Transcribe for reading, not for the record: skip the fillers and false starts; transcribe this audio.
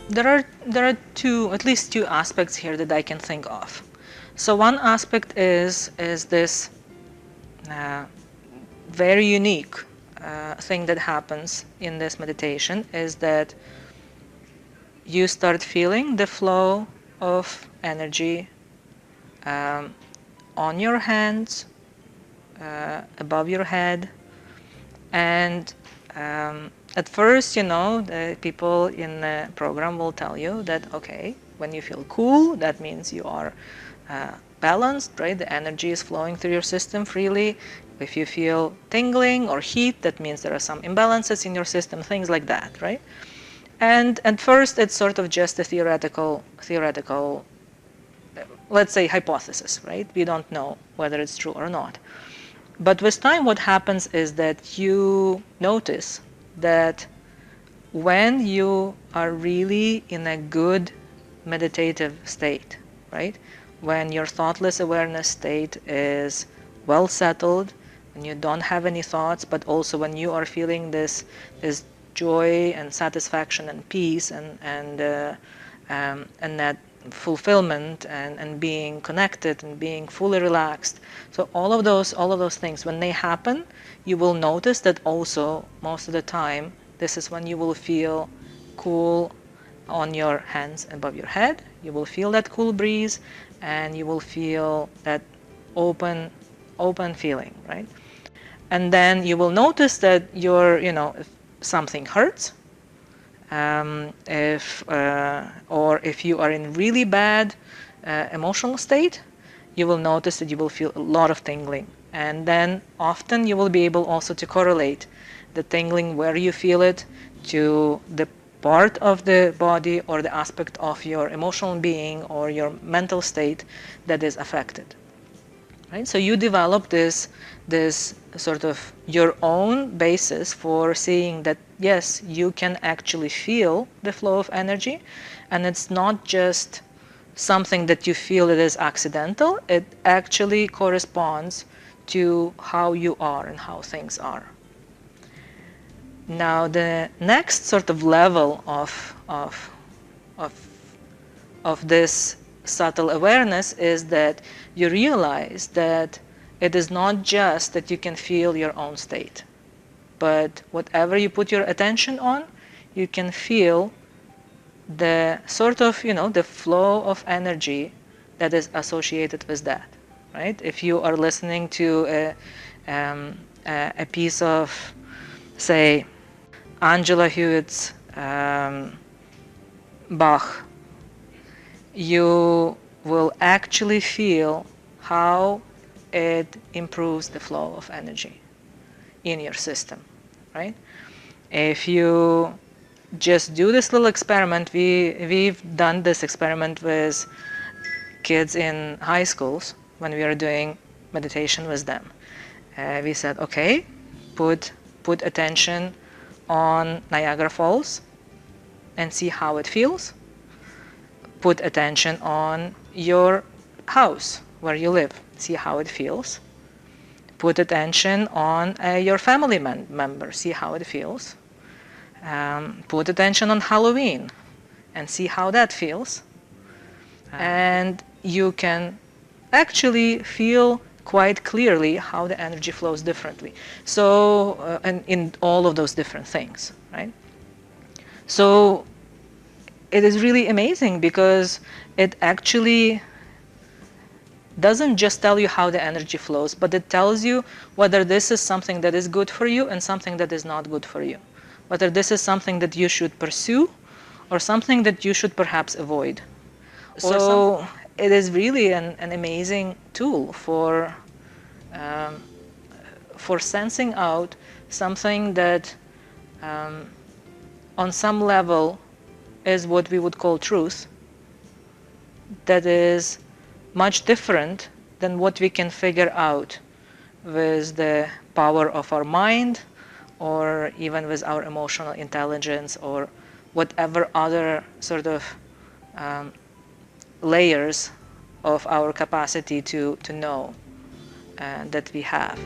There are at least two aspects here that I can think of. So one aspect is this very unique thing that happens in this meditation, is that you start feeling the flow of energy on your hands, above your head, and at first, the people in the program will tell you that, okay, when you feel cool, that means you are balanced, right? The energy is flowing through your system freely. If you feel tingling or heat, that means there are some imbalances in your system, things like that, right? And at first, it's sort of just a theoretical, let's say, hypothesis, right? We don't know whether it's true or not. But with time, what happens is that you notice that when you are really in a good meditative state, right? When your thoughtless awareness state is well settled, when you don't have any thoughts, but also when you are feeling this joy and satisfaction and peace and that fulfillment and being connected and being fully relaxed. So all of those things, when they happen, you will notice that also most of the time this is when you will feel cool on your hands above your head. You will feel that cool breeze, and you will feel that open feeling, right? And then you will notice that if something hurts, or if you are in really bad emotional state, you will notice that you will feel a lot of tingling. And then often you will be able also to correlate the tingling, where you feel it, to the part of the body or the aspect of your emotional being or your mental state that is affected. Right? So you develop this sort of your own basis for seeing that, yes, you can actually feel the flow of energy, and it's not just something that you feel that is accidental. It actually corresponds to how you are and how things are. Now, the next sort of level of this subtle awareness is that you realize that it is not just that you can feel your own state, but whatever you put your attention on, you can feel the sort of, the flow of energy that is associated with that, right? If you are listening to a piece of, say, Angela Hewitt's Bach, you will actually feel how it improves the flow of energy in your system, right? If you just do this little experiment, we've done this experiment with kids in high schools when we are doing meditation with them. We said, okay, put attention on Niagara Falls and see how it feels. Put attention on your house where you live, see how it feels. Put attention on your family member, see how it feels. Put attention on Halloween and see how that feels. And you can actually feel quite clearly how the energy flows differently. So, and in all of those different things, right? So it is really amazing because it actually doesn't just tell you how the energy flows, but it tells you whether this is something that is good for you and something that is not good for you. Whether this is something that you should pursue or something that you should perhaps avoid. So it is really an amazing tool for sensing out something that on some level is what we would call truth, that is much different than what we can figure out with the power of our mind or even with our emotional intelligence or whatever other sort of layers of our capacity to know that we have.